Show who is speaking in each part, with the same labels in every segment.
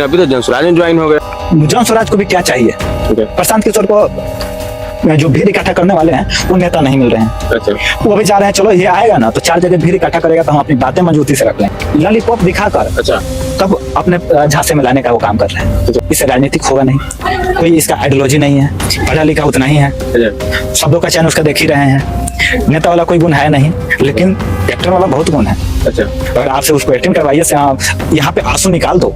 Speaker 1: अभी तो जनसुराज में ज्वाइन हो गए।
Speaker 2: जनसुराज को भी क्या चाहिए? प्रशांत किशोर को जो भीड़ इकट्ठा करने वाले हैं वो नेता नहीं मिल रहे हैं।
Speaker 1: अच्छा।
Speaker 2: वो अभी जा रहे हैं, चलो ये आएगा ना तो 4 जगह भीड़ इकट्ठा करेगा तो हम अपनी बातें मजबूती से रख लेंगे। लॉलीपॉप दिखाकर
Speaker 1: अच्छा
Speaker 2: तब अपने झांसे में लाने का वो काम कर रहे हैं। इससे राजनीतिक होगा नहीं, कोई इसका आइडियोलॉजी नहीं है, पढ़ा लिखा उतना ही है, शब्दों का चयन उसका देख ही रहे हैं। नेता वाला कोई गुण है नहीं, लेकिन एक्टर वाला बहुत गुण है।
Speaker 1: अच्छा।
Speaker 2: अगर आपसे उसको एक्टिंग करवाइए से यहाँ पे आंसू निकाल दो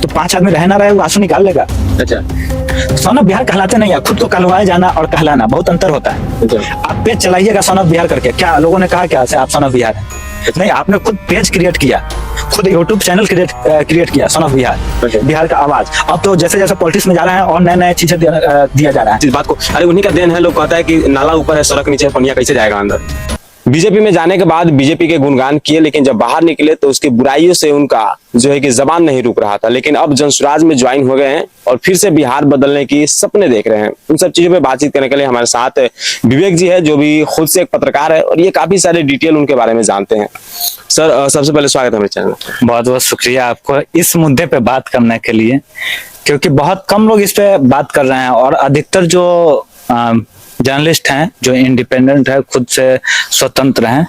Speaker 2: तो 5 आदमी रह ना रहे वो आंसू निकाल लेगा।
Speaker 1: अच्छा।
Speaker 2: सन ऑफ बिहार कहलाते नहीं है, खुद को कहलवाए जाना और कहलाना बहुत अंतर होता है।
Speaker 1: अच्छा।
Speaker 2: आप पेज चलाइएगा सन ऑफ बिहार करके, क्या लोगों ने कहा क्या से आप सन ऑफ बिहार है? नहीं, आपने खुद पेज क्रिएट किया, खुद यूट्यूब चैनल क्रिएट किया सन ऑफ बिहार, बिहार का आवाज। अब तो जैसे जैसे पॉलिटिक्स में जा रहे हैं और नए नए चीजें दिया जा रहा है।
Speaker 1: इस बात को अरे उन्हीं का देन है। लोग कहता है कि नाला ऊपर है सड़क नीचे, पनिया कैसे जाएगा अंदर। बीजेपी में जाने के बाद बीजेपी के गुणगान किए, लेकिन जब बाहर निकले तो उसकी बुराइयों से उनका जो है कि जबान नहीं रुक रहा था। लेकिन अब जनसुराज में ज्वाइन हो गए हैं और फिर से बिहार बदलने की सपने देख रहे हैं। उन सब चीजों पे बातचीत करने के लिए हमारे साथ विवेक जी है, जो भी खुद से एक पत्रकार है और ये काफी सारे डिटेल उनके बारे में जानते हैं। सर सबसे पहले स्वागत है हमारे चैनल में।
Speaker 2: बहुत बहुत शुक्रिया आपको इस मुद्दे पे बात करने के लिए, क्योंकि बहुत कम लोग इस पे बात कर रहे हैं और अधिकतर जो जर्नलिस्ट हैं जो इंडिपेंडेंट है, खुद से स्वतंत्र हैं,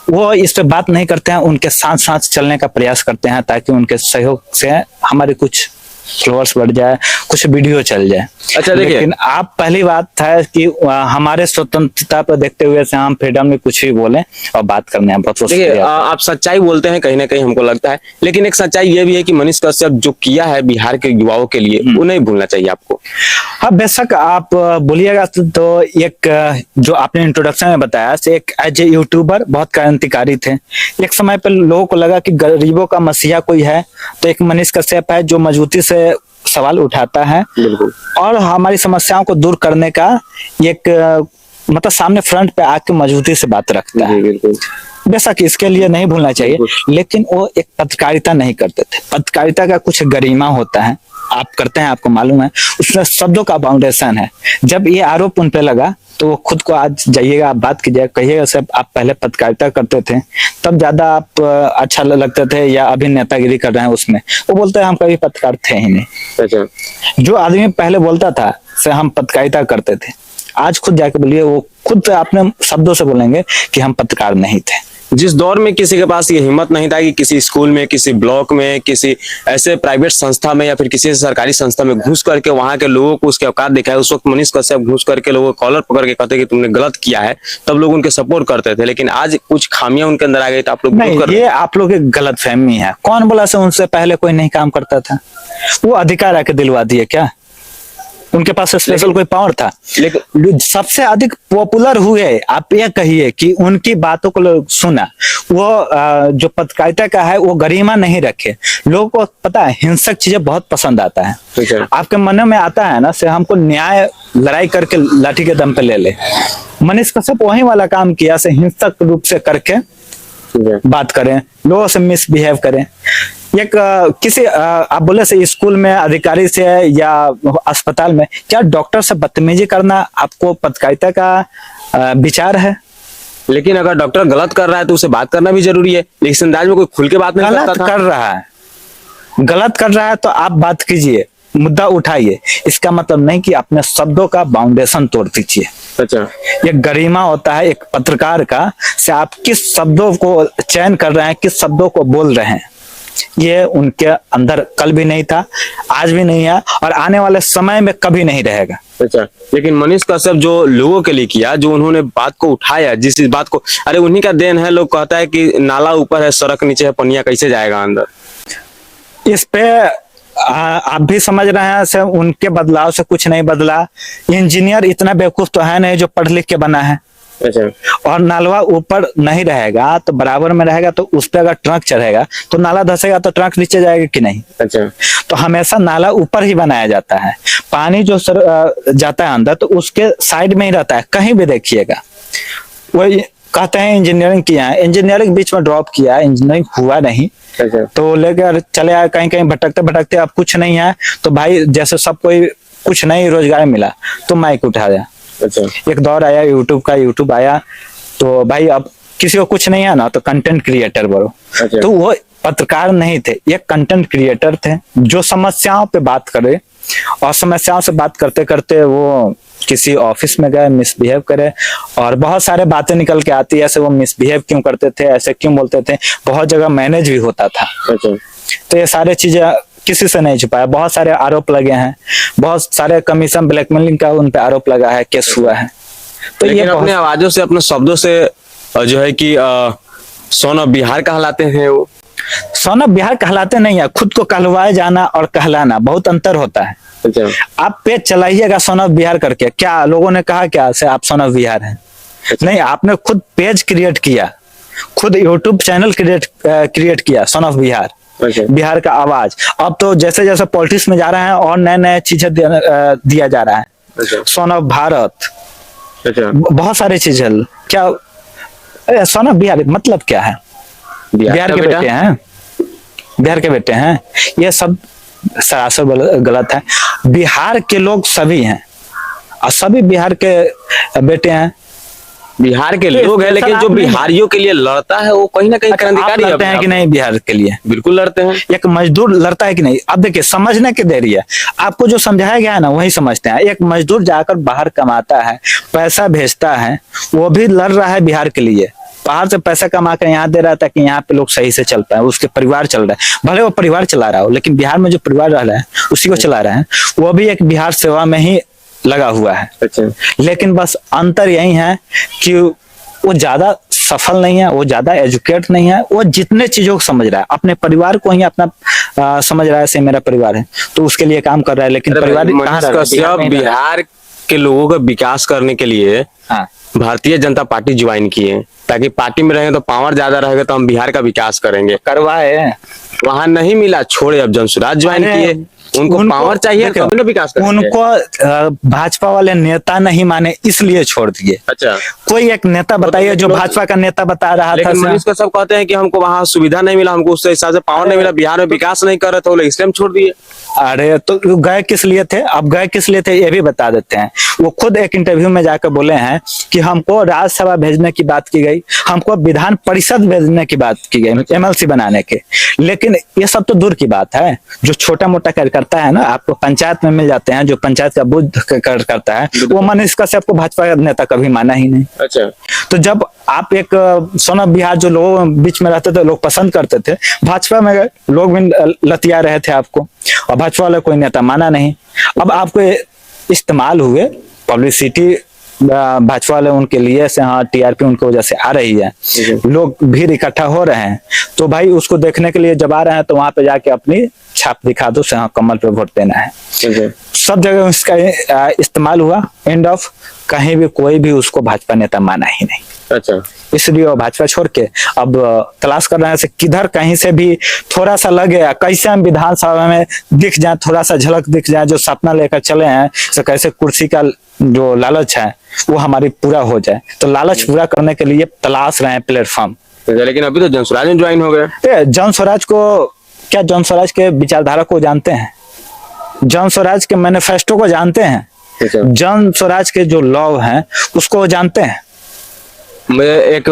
Speaker 2: वो इस पे बात नहीं करते हैं। उनके साथ साथ चलने का प्रयास करते हैं ताकि उनके सहयोग से हमारे कुछ फॉलोअर्स बढ़ जाए, कुछ वीडियो चल जाए।
Speaker 1: अच्छा देखिए,
Speaker 2: लेकिन आप पहली बात है कि हमारे स्वतंत्रता पर देखते हुए से हम फ्रीडम में कुछ भी बोले और बात करने हैं। बहुत
Speaker 1: देखिए आप सच्चाई बोलते हैं कहीं ना कहीं, हमको लगता है, लेकिन एक सच्चाई ये भी है कि मनीष कश्यप जो किया है बिहार के युवाओं के लिए वो नहीं भूलना चाहिए आपको।
Speaker 2: हाँ बेशक आप बोलिएगा तो एक जो आपने इंट्रोडक्शन में बताया से एक एज ए यूट्यूबर बहुत क्रांतिकारी थे। एक समय पर लोगों को लगा कि गरीबों का मसीहा कोई है तो एक मनीष कश्यप है जो मजबूती से सवाल उठाता है और हमारी समस्याओं को दूर करने का एक मतलब सामने फ्रंट पे आके मजबूती से बात रखता है। बेशक इसके लिए नहीं भूलना चाहिए, लेकिन वो एक पत्रकारिता नहीं करते थे। पत्रकारिता का कुछ गरिमा होता है, आप करते हैं, आपको मालूम है, उसमें शब्दों का फाउंडेशन है। जब ये आरोप उन पे लगा तो वो खुद को आज जाइएगा, आप बात कीजिएगा, कहिएगा सब आप पहले पत्रकारिता करते थे तब ज्यादा आप अच्छा लगते थे या अभी नेतागिरी कर रहे हैं उसमें। वो बोलते हैं हम कभी पत्रकार थे ही नहीं।
Speaker 1: अच्छा।
Speaker 2: जो आदमी पहले बोलता था से हम पत्रकारिता करते थे, आज खुद जाके बोलिए, वो खुद अपने शब्दों से बोलेंगे कि हम पत्रकार नहीं थे।
Speaker 1: जिस दौर में किसी के पास ये हिम्मत नहीं था कि किसी स्कूल में, किसी ब्लॉक में, किसी ऐसे प्राइवेट संस्था में या फिर किसी सरकारी संस्था में घुस करके वहां के लोगों को उसके औकात दिखाए, उस वक्त मनीष कश्यप घुस करके लोगों को कॉलर पकड़ के कहते कि तुमने गलत किया है, तब लोग उनके सपोर्ट करते थे। लेकिन आज कुछ खामियां उनके अंदर आ गई तो आप लोग
Speaker 2: नहीं, ये आप लोग की गलत फहमी है। कौन बोला से उनसे पहले कोई नहीं काम करता था? वो अधिकार आके दिलवा दिए क्या? उनके पास स्पेशल कोई पावर था? लेकिन सबसे अधिक पॉपुलर हुए, आप ये कहिए कि उनकी बातों को लोग सुना। वो जो पत्रकारिता का है वो गरिमा नहीं रखे। लोगों को पता है हिंसक चीजें बहुत पसंद आता है। आपके मन में आता है ना से हमको न्याय लड़ाई करके लाठी के दम पे ले ले। मनीष कश्यप वही वाला काम किया से हिंसक रूप से करके बात करें, लोगों से मिसबिहेव करें। एक किसी आप बोले से स्कूल में अधिकारी से या अस्पताल में, क्या डॉक्टर से बदतमीजी करना आपको पत्रकारिता का विचार है?
Speaker 1: लेकिन अगर डॉक्टर गलत कर रहा है तो उसे बात करना भी जरूरी है। लेकिन संदाज में कोई खुल के बात नहीं करता था।
Speaker 2: कर रहा है, गलत कर रहा है तो आप बात कीजिए, मुद्दा उठाइए। इसका मतलब नहीं कि अपने शब्दों का बाउंडेशन तोड़ दीजिए।
Speaker 1: अच्छा।
Speaker 2: ये गरिमा होता है एक पत्रकार का, से आप किस शब्दों को चयन कर रहे हैं, किस शब्दों को बोल रहे हैं। ये उनके अंदर कल भी नहीं था, आज भी नहीं है और आने वाले समय में कभी नहीं रहेगा।
Speaker 1: अच्छा। लेकिन मनीष कश्यप जो लोगों के लिए किया, जो उन्होंने बात को उठाया, जिस बात को, अरे उन्हीं का देन है। लोग कहता है कि नाला ऊपर है सड़क नीचे है, पनिया कैसे जाएगा अंदर।
Speaker 2: इस पे आप भी समझ रहे हैं से उनके बदलाव से कुछ नहीं बदला। इंजीनियर इतना बेवकूफ तो है नहीं जो पढ़ लिख के बना है।
Speaker 1: अच्छा।
Speaker 2: और नालवा ऊपर नहीं रहेगा तो बराबर में रहेगा, तो उस पे अगर ट्रक चढ़ेगा तो नाला धसेगा तो ट्रक नीचे जाएगा कि नहीं?
Speaker 1: अच्छा।
Speaker 2: तो हमेशा नाला ऊपर ही बनाया जाता है। पानी जो जाता है अंदर तो उसके साइड में ही रहता है, कहीं भी देखिएगा। वो कहते हैं इंजीनियरिंग किया है, इंजीनियरिंग बीच में ड्रॉप किया, इंजीनियरिंग हुआ नहीं।
Speaker 1: अच्छा।
Speaker 2: तो लेकर चले आए, कहीं कहीं भटकते भटकते अब कुछ नहीं है तो भाई जैसे सब कोई कुछ नहीं रोजगार मिला तो माइक उठा दिया।
Speaker 1: अच्छा।
Speaker 2: एक दौर आया यूट्यूब का, यूट्यूब आया तो भाई अब किसी को कुछ नहीं है ना तो कंटेंट क्रिएटर बनो।
Speaker 1: अच्छा।
Speaker 2: तो वो पत्रकार नहीं थे, ये कंटेंट क्रिएटर थे जो समस्याओं पे बात करे, और समस्याओं से बात करते करते वो किसी ऑफिस में गए, मिसबिहेव करे, और बहुत सारे बातें निकल के आती है, ऐसे वो मिसबिहेव क्यों करते थे, ऐसे क्यों बोलते थे, बहुत जगह मैनेज भी होता था। तो ये सारे चीजें किसी से नहीं छुपाया, बहुत सारे आरोप लगे हैं, बहुत सारे कमीशन ब्लैकमेलिंग का उन पे आरोप लगा है, केस हुआ है।
Speaker 1: तो ये अपने आवाजों से, अपने शब्दों से जो है कि सोन ऑफ बिहार कहलाते हैं वो।
Speaker 2: सोन ऑफ बिहार कहलाते नहीं है, खुद को कहलवाए जाना और कहलाना बहुत अंतर होता है। आप पेज चलाइएगा सोन ऑफ बिहार करके, क्या लोगों ने कहा क्या से आप सोन ऑफ बिहार हैं? नहीं, आपने खुद पेज क्रिएट किया, खुद यूट्यूब चैनल क्रिएट किया, सोन ऑफ बिहार, बिहार का आवाज। अब तो जैसे जैसे पॉलिटिक्स में जा रहे हैं और नए नए चीजें दिया जा रहा है, सोन ऑफ भारत, बहुत सारी चीजें। क्या सोन ऑफ बिहार मतलब क्या है? बिहार के बेटे हैं, बिहार के बेटे हैं, ये सब सरासर गलत है। बिहार के लोग सभी हैं और सभी बिहार के बेटे हैं,
Speaker 1: बिहार के लोग हैं, लेकिन जो बिहारियों के लिए लड़ता है वो कहीं ना कहीं क्रांतिकारी
Speaker 2: लड़ते हैं कि नहीं? बिहार के लिए
Speaker 1: बिल्कुल लड़ते हैं।
Speaker 2: एक मजदूर लड़ता है कि नहीं? अब देखिए, समझने की देरी है, आपको जो समझाया गया है ना वही समझते हैं। एक मजदूर जाकर बाहर कमाता है, पैसा भेजता है, वो भी लड़ रहा है बिहार के लिए, बाहर से पैसा कमा कर यहाँ दे रहा था कि यहाँ पे लोग सही से चल पाए, उसके परिवार चल रहा है, भले वो परिवार चला रहा हो, लेकिन बिहार में जो परिवार रह रहा है उसी को चला रहा है, वो भी एक बिहार सेवा में ही लगा हुआ है। लेकिन बस अंतर यही है कि वो ज्यादा सफल नहीं है, वो ज्यादा एजुकेट नहीं है, वो जितने चीजों को समझ रहा है, अपने परिवार को ही अपना समझ रहा है, से मेरा परिवार है, तो उसके लिए काम कर रहा है। लेकिन परिवार कहाँ रह रहा है?
Speaker 1: बिहार के लोगों का विकास करने के लिए भारतीय जनता पार्टी ज्वाइन किए, ताकि पार्टी में रहेंगे तो पावर ज्यादा रहेगा, तो हम बिहार का विकास करेंगे।
Speaker 2: करवाए,
Speaker 1: वहां नहीं मिला, छोड़े, अब जनसुराज ज्वाइन किए। उनको पावर चाहिए, तभी ना विकास करेंगे।
Speaker 2: उनको भाजपा वाले नेता नहीं माने, इसलिए छोड़ दिए।
Speaker 1: अच्छा,
Speaker 2: कोई एक नेता बताइए जो भाजपा का नेता बता रहा था।
Speaker 1: लेकिन मनीष का सब कहते हैं कि हमको वहाँ सुविधा नहीं मिला, हमको उस हिसाब से पावर नहीं मिला, बिहार में विकास नहीं कर रहे थे, इसलिए हम छोड़ दिए।
Speaker 2: अरे तो गए किस लिए थे? अब गए किस लिए थे ये भी बता देते हैं। वो खुद एक इंटरव्यू में जाकर बोले हैं कि हमको राज्यसभा भेजने की बात की गई, हमको विधान परिषद भेजने की बात की गई, एमएलसी बनाने के। लेकिन ये सब तो दूर की बात है, जो छोटा मोटा कार्यकर्ता है ना, आपको पंचायत में मिल जाते हैं, जो पंचायत का बुद्ध करता है, वो मनीष कश्यप को भाजपा का नेता कभी माना ही नहीं।
Speaker 1: अच्छा,
Speaker 2: तो जब आप एक सोन ऑफ बिहार जो लोगों बीच में रहते थे, लोग पसंद करते थे, भाजपा में लोग भी लतिया रहे थे आपको, और भाजपा वाले कोई नेता माना नहीं। अब आपको इस्तेमाल हुए, पब्लिसिटी भाजपा वाले उनके लिए से, हाँ टीआरपी उनकी वजह से आ रही है, लोग भीड़ इकट्ठा हो रहे हैं, तो भाई उसको देखने के लिए जब आ रहे हैं तो वहां पे जाके अपनी छाप दिखा दो से हाँ कमल पे वोट देना है। सब जगह उसका इस्तेमाल हुआ, एंड ऑफ, कहीं भी कोई भी उसको भाजपा नेता माना ही नहीं।
Speaker 1: अच्छा,
Speaker 2: इसलिए वो भाजपा छोड़ के अब तलाश कर रहे हैं से किधर कहीं से भी थोड़ा सा लगे, कैसे हम विधानसभा में दिख जाए, थोड़ा सा झलक दिख जाए, जो सपना लेकर चले हैं, तो कैसे कुर्सी का जो लालच है वो हमारी पूरा हो जाए। तो लालच पूरा करने के लिए तलाश रहे हैं प्लेटफॉर्म।
Speaker 1: लेकिन अभी तो जनसुराज में ज्वाइन हो गए।
Speaker 2: जन स्वराज को, क्या जन स्वराज के विचारधारा को जानते हैं? जन स्वराज के मैनिफेस्टो को जानते हैं? जन स्वराज के जो लॉ हैं उसको जानते हैं?
Speaker 1: मैं एक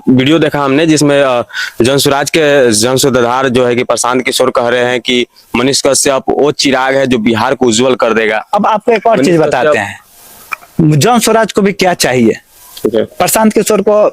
Speaker 1: वीडियो देखा हमने, जिसमें जनसुराज के जनसुधार जो है कि प्रशांत किशोर कह रहे हैं कि मनीष कश्यप वो चिराग है जो बिहार को उज्जवल कर देगा।
Speaker 2: अब आपको एक और चीज बताते हैं, जन स्वराज को भी क्या चाहिए। प्रशांत किशोर को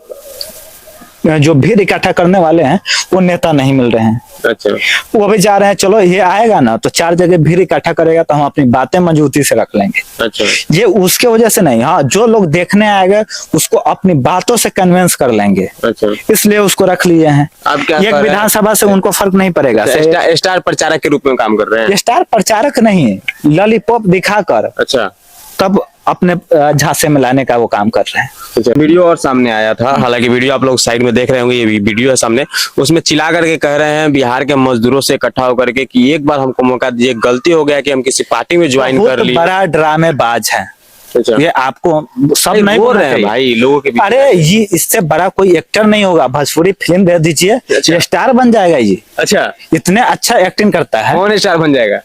Speaker 2: जो भीड़ इकट्ठा करने वाले हैं वो नेता नहीं मिल रहे हैं।
Speaker 1: अच्छा,
Speaker 2: वो भी जा रहे हैं, चलो ये आएगा ना तो 4 जगह भीड़ इकट्ठा करेगा तो हम अपनी बातें मजबूती से रख लेंगे।
Speaker 1: अच्छा,
Speaker 2: ये उसके वजह से नहीं, हाँ जो लोग देखने आएगा उसको अपनी बातों से कन्विंस कर लेंगे।
Speaker 1: अच्छा,
Speaker 2: इसलिए उसको रख लिए हैं।
Speaker 1: अब क्या
Speaker 2: एक विधानसभा से उनको फर्क नहीं पड़ेगा।
Speaker 1: स्टार प्रचारक के रूप में काम कर रहे हैं।
Speaker 2: स्टार प्रचारक नहीं, लॉलीपॉप दिखाकर
Speaker 1: अच्छा
Speaker 2: तब अपने झांसे में लाने का वो काम कर रहे हैं।
Speaker 1: वीडियो और सामने आया था, हालांकि वीडियो आप लोग साइड में देख रहे होंगे, ये वीडियो है सामने, उसमें चिल्ला करके कह रहे हैं बिहार के मजदूरों से इकट्ठा होकर के कि एक बार हमको मौका दीजिए, गलती हो गया कि हम किसी पार्टी में ज्वाइन कर लिए।
Speaker 2: बड़ा ड्रामेबाज है।
Speaker 1: अच्छा,
Speaker 2: ये आपको सब नहीं
Speaker 1: बोल रहे हैं भाई लोगों के बीच।
Speaker 2: अरे ये इससे बड़ा कोई एक्टर नहीं होगा, भोजपुरी फिल्म दे दीजिए, ये स्टार बन जाएगा। ये
Speaker 1: अच्छा,
Speaker 2: इतने अच्छा एक्टिंग करता है,
Speaker 1: कौन स्टार बन जाएगा?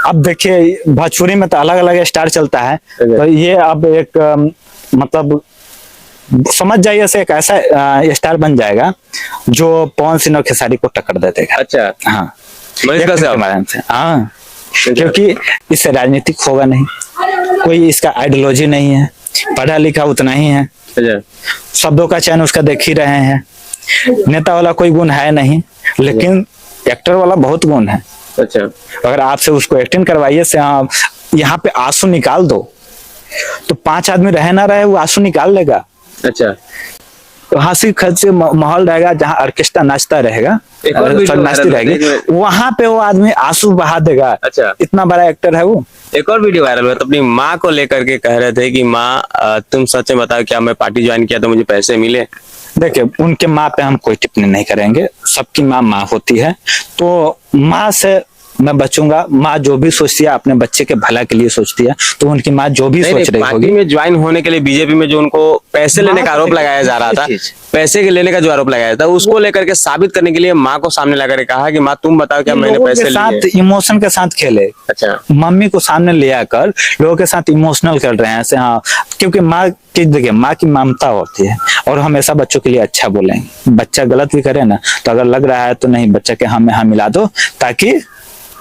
Speaker 2: अब देखिए भोजपुरी में तो अलग अलग स्टार चलता है, तो ये अब एक मतलब समझ जाइए से एक ऐसा स्टार बन जाएगा जो पवन सिंह और खेसारी को टक्कर दे देगा।
Speaker 1: अच्छा,
Speaker 2: हाँ,
Speaker 1: मनीष
Speaker 2: एक
Speaker 1: कश्यप
Speaker 2: के माध्यम से। हाँ, क्योंकि इससे राजनीतिक होगा नहीं, कोई इसका आइडियोलॉजी नहीं है, पढ़ा लिखा उतना ही है,
Speaker 1: अच्छा,
Speaker 2: शब्दों का चयन उसका देख ही रहे हैं, नेता वाला कोई गुण है नहीं, लेकिन एक्टर वाला बहुत गुण है।
Speaker 1: अच्छा,
Speaker 2: अगर आपसे उसको एक्टिंग करवाइए से आप यहाँ पे आंसू निकाल दो तो 5 आदमी रहे ना रहे वो आंसू निकाल लेगा।
Speaker 1: अच्छा,
Speaker 2: तो हंसी खर्चे माहौल रहेगा जहाँ ऑर्केस्ट्रा नाचता रहेगा,
Speaker 1: एक और वीडियो
Speaker 2: नाचती
Speaker 1: वायरल
Speaker 2: रहेगी,
Speaker 1: हुआ,
Speaker 2: वहां पे वो आदमी आंसू बहा देगा।
Speaker 1: अच्छा,
Speaker 2: इतना बड़ा एक्टर है वो।
Speaker 1: एक और वीडियो वायरल हुआ तो अपनी माँ को लेकर के कह रहे थे कि माँ तुम सच में बताओ, क्या मैं पार्टी ज्वाइन किया तो मुझे पैसे मिले?
Speaker 2: देखिए, उनके माँ पे हम कोई टिप्पणी नहीं करेंगे, सबकी माँ माँ होती है, तो माँ से मैं बचूंगा। माँ जो भी सोचती है अपने बच्चे के भला के लिए सोचती है, तो उनकी माँ जो भी सोच रही
Speaker 1: पार्टी
Speaker 2: होगी।
Speaker 1: में ज्वाइन होने के लिए बीजेपी में जो उनको पैसे लेने का आरोप लगाया जा रहा था, पैसे के लेने का जो आरोप लगाया था, उसको लेकर के साबित करने के लिए माँ को सामने लगा कहा कि माँ तुम बताओ क्या मैंने
Speaker 2: लोगों
Speaker 1: पैसे
Speaker 2: के साथ
Speaker 1: लिए?
Speaker 2: इमोशन के साथ खेले।
Speaker 1: अच्छा,
Speaker 2: मम्मी को सामने ले आकर लोगों के साथ इमोशनल कर रहे हैं ऐसे। हाँ, क्योंकि माँ की, देखिए, माँ की ममता होती है और हमेशा बच्चों के लिए अच्छा बोलेंगे। बच्चा गलत भी करे ना तो अगर लग रहा है तो नहीं, बच्चा के हाँ में हाँ मिला दो ताकि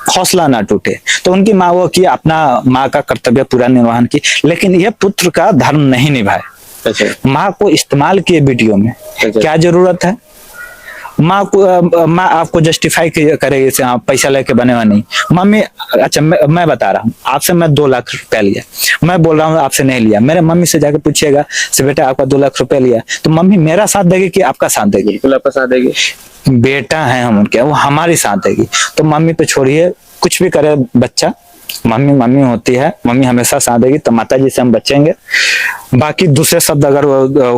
Speaker 2: हौसला ना टूटे। तो उनकी माँ वो की अपना माँ का कर्तव्य पूरा निर्वहन की, लेकिन ये पुत्र का धर्म नहीं निभाए।
Speaker 1: अच्छा,
Speaker 2: माँ को इस्तेमाल किए वीडियो में,
Speaker 1: अच्छा।
Speaker 2: क्या जरूरत है? माँ को, माँ आपको जस्टिफाई करेगी से हाँ पैसा लेके बने हुआ नहीं। मम्मी, अच्छा मैं बता रहा हूँ आपसे, मैं 2 लाख रुपया लिया, मैं बोल रहा हूँ आपसे नहीं लिया, मेरे मम्मी से जाकर पूछिएगा से बेटा आपका 2 लाख रुपया लिया, तो मम्मी मेरा साथ देगी कि आपका साथ देगी?
Speaker 1: बिल्कुल आपका साथ देगी।
Speaker 2: बेटा है हम उनके, वो हमारी साथ देगी। तो मम्मी पे छोड़िए, कुछ भी करे बच्चा, मम्मी मम्मी होती है, मम्मी हमेशा साथ देगी। तो माता जी से हम बचेंगे। बाकी दूसरे शब्द अगर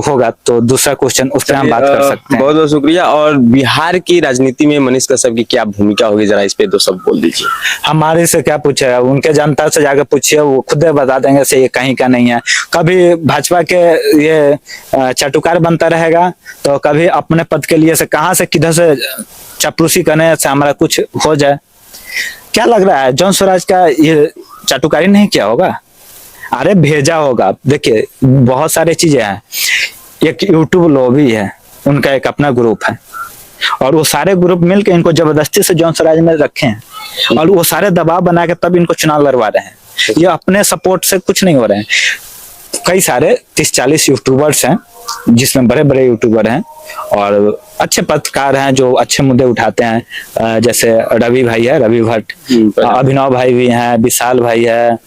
Speaker 2: होगा तो दूसरा क्वेश्चन उस पर हम बात कर सकते हैं।
Speaker 1: बहुत बहुत शुक्रिया। और बिहार की राजनीति में मनीष कश्यप की क्या भूमिका होगी, जरा इस पे 2 शब्द बोल दीजिए।
Speaker 2: हमारे से क्या पूछेगा, उनके जनता से जाकर पूछिए, वो खुद बता देंगे से ये कहीं का नहीं है। कभी भाजपा के ये चाटुकार बनता रहेगा तो कभी अपने पद के लिए से कहां से किधर से चापलूसी करने से हमारा कुछ हो जाए। क्या लग रहा है जॉन स्वराज का ये चाटुकारी नहीं किया होगा? अरे भेजा होगा। देखिए, बहुत सारी चीजें हैं। एक यूट्यूब लॉबी है, उनका एक अपना ग्रुप है, और वो सारे ग्रुप मिलकर इनको जबरदस्ती से जॉन स्वराज में रखे हैं और वो सारे दबाव बना के तब इनको चुनाव लड़वा रहे हैं। ये अपने सपोर्ट से कुछ नहीं हो रहे हैं। कई सारे 30-40 यूट्यूबर्स हैं जिसमें बड़े बड़े यूट्यूबर हैं और अच्छे पत्रकार हैं जो अच्छे मुद्दे उठाते हैं। जैसे रवि भाई है, रवि भट्ट, अभिनव भाई भी हैं, विशाल भाई है,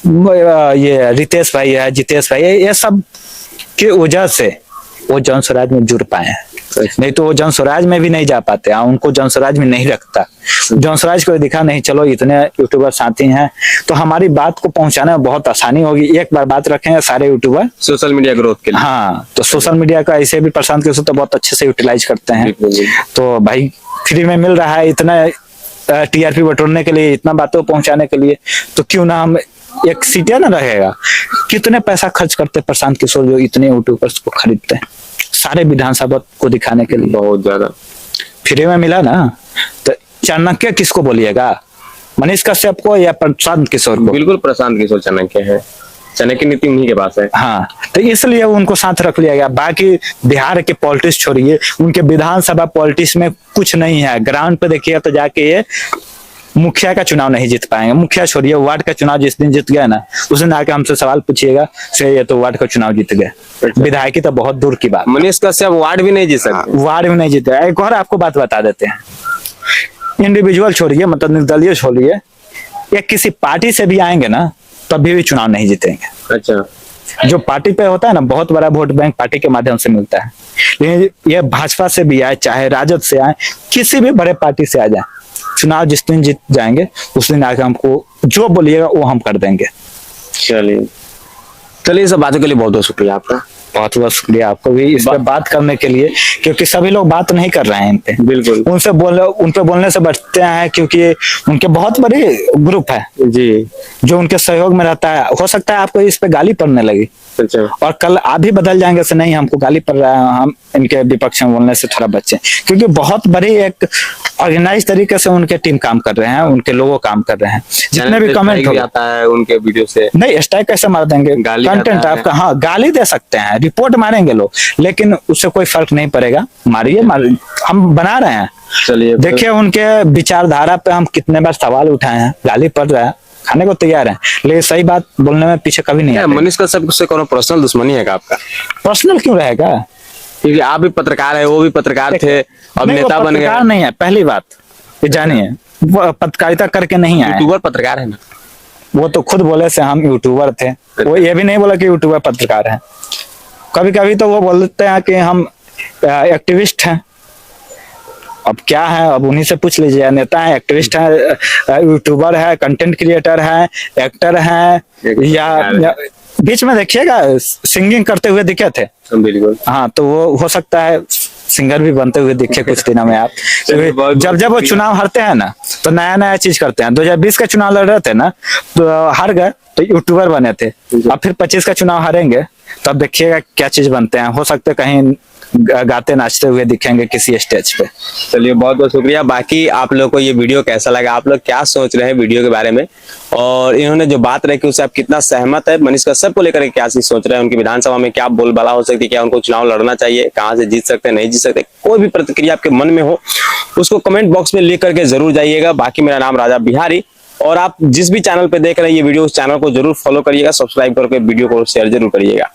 Speaker 2: ये रितेश भाई है, जितेश भाई है। ये सब की वजह से वो जॉन स्वराज में जुड़ पाए हैं, नहीं तो वो जॉन स्वराज में भी नहीं जा पाते। उनको जॉन स्वराज में नहीं रखता। जॉन स्वराज को दिखा नहीं, चलो इतने यूट्यूबर साथी हैं तो हमारी बात को पहुंचाने में बहुत आसानी होगी। एक बार बात रखेंगे सारे यूट्यूबर
Speaker 1: सोशल मीडिया ग्रोथ के लिए।
Speaker 2: हाँ, तो सोशल मीडिया का ऐसे भी प्रशांत किशोर तो बहुत अच्छे से यूटिलाइज करते हैं। तो भाई फ्री में मिल रहा है इतना टीआरपी बटोरने के लिए, इतना बातों पहुंचाने के लिए, तो क्यों ना हम एक सीटिया ना रहेगा। कितने पैसा खर्च करते प्रशांत किशोर जो इतने यूट्यूबर्स को खरीदते हैं सारे विधानसभा को दिखाने के लिए।
Speaker 1: बहुत ज्यादा
Speaker 2: फ्री में मिला ना, तो चाणक्य किसको बोलिएगा, मनीष कश्यप को या प्रशांत किशोर को?
Speaker 1: बिल्कुल प्रशांत किशोर चाणक्य है, चाणक्य नीति उन्हीं के पास है।
Speaker 2: हाँ, तो इसलिए उनको साथ रख लिया गया। बाकी बिहार के पॉलिटिक्स छोड़िए, उनके विधानसभा पॉलिटिक्स में कुछ नहीं है। ग्राउंड पे देखिएगा तो जाके ये मुखिया का चुनाव नहीं जीत पाएंगे। मुखिया छोड़िए, वार्ड का चुनाव जिस दिन जीत गया ना, उस दिन आके हमसे सवाल पूछिएगा से ये तो वार्ड का चुनाव जीत गए। विधायकी तो बहुत दूर की बात।
Speaker 1: मनीष कश्यप वार्ड भी नहीं जीत सकते।
Speaker 2: वार्ड भी नहीं जीते। एक और आपको बात बता देते हैं, इंडिविजुअल छोड़िए, मतलब निर्दलीय छोड़िए, या किसी पार्टी से भी आएंगे ना तभी भी चुनाव नहीं जीतेंगे।
Speaker 1: अच्छा,
Speaker 2: जो पार्टी पे होता है ना, बहुत बड़ा वोट बैंक पार्टी के माध्यम से मिलता है। लेकिन ये भाजपा से भी आए, चाहे राजद से आए, किसी भी बड़े पार्टी से आ जाए, चुनाव जिस दिन जीत जाएंगे उस दिन आके हमको जो बोलिएगा वो हम कर देंगे।
Speaker 1: चलिए सब बातों के लिए बहुत बहुत शुक्रिया आपका।
Speaker 2: बहुत बहुत शुक्रिया आपको भी इस पे बात करने के लिए, क्योंकि सभी लोग बात नहीं कर रहे हैं इन पे।
Speaker 1: बिल्कुल,
Speaker 2: उन पे बोलने से बचते हैं क्योंकि उनके बहुत बड़े ग्रुप है
Speaker 1: जी
Speaker 2: जो उनके सहयोग में रहता है। हो सकता है आपको इस पे गाली पड़ने लगी,
Speaker 1: अच्छा।
Speaker 2: और कल आप भी बदल जाएंगे से नहीं हमको गाली पड़ रहा है, हम इनके विपक्ष में बोलने से थोड़ा बचें, क्योंकि बहुत बड़ी एक ऑर्गेनाइज तरीके से उनके टीम काम कर रहे हैं, उनके लोगों काम कर रहे हैं। जितने भी कमेंट
Speaker 1: भी आता है उनके वीडियो से,
Speaker 2: नहीं स्ट्राइक कैसे मार देंगे,
Speaker 1: गाली
Speaker 2: कंटेंट
Speaker 1: आता है।
Speaker 2: आपका, हाँ गाली दे सकते हैं, रिपोर्ट मारेंगे लोग, लेकिन उससे कोई फर्क नहीं पड़ेगा। मारिए हम बना रहे हैं।
Speaker 1: चलिए
Speaker 2: देखिए उनके विचारधारा पे हम कितने बार सवाल उठाए हैं, गाली पड़ रहा है, खाने को तैयार है, लेकिन सही बात बोलने में पीछे कभी नहीं आते।
Speaker 1: मनीष कश्यप से कोनो पर्सनल दुश्मनी है क्या आपका?
Speaker 2: पर्सनल क्यों रहेगा?
Speaker 1: क्योंकि आप भी पत्रकार है, वो भी पत्रकार थे, अब
Speaker 2: नहीं, वो
Speaker 1: नेता बन गए।
Speaker 2: पत्रकार नहीं है, पहली बात ये जानिए, वो पत्रकारिता करके नहीं आए।
Speaker 1: यूट्यूबर पत्रकार है ना?
Speaker 2: वो तो खुद बोले से हम यूट्यूबर थे, वो ये भी नहीं बोला कि यूट्यूबर पत्रकार है। कभी कभी तो वो बोलते हैं कि हम एक्टिविस्ट हैं। अब क्या है, अब उन्हीं से पूछ लीजिए। नेता है, एक्टिविस्ट है, यूट्यूबर है, कंटेंट क्रिएटर है, एक्टर है, या बीच में देखिएगा सिंगिंग करते हुए दिखे थे।
Speaker 1: बिल्कुल।
Speaker 2: हाँ, तो वो हो सकता है सिंगर भी बनते हुए दिखे कुछ दिनों में आप। जब वो चुनाव हारते हैं ना, तो नया नया चीज करते हैं। 2020 का चुनाव लड़ रहे थे ना, तो हार गए तो यूट्यूबर बने थे। अब फिर 25 का चुनाव हारेंगे, तब देखिएगा क्या चीज बनते हैं। हो सकता है कहीं गाते नाचते हुए दिखेंगे किसी स्टेज पे।
Speaker 1: चलिए बहुत बहुत शुक्रिया। बाकी आप लोग को ये वीडियो कैसा लगा, आप लोग क्या सोच रहे हैं वीडियो के बारे में, और इन्होंने जो बात रखी उससे आप कितना सहमत है? मनीष कश्यप को लेकर क्या चीज सोच रहे हैं? उनकी विधानसभा में क्या बोलबाला हो सकती है? क्या उनको चुनाव लड़ना चाहिए? कहाँ से जीत सकते हैं, नहीं जीत सकते? कोई भी प्रतिक्रिया आपके मन में हो उसको कमेंट बॉक्स में लिख करके जरूर जाइएगा। बाकी मेरा नाम राजा बिहारी, और आप जिस भी चैनल पे देख रहे हैं ये वीडियो, उस चैनल को जरूर फॉलो करिएगा, सब्सक्राइब करके वीडियो को शेयर जरूर करिएगा।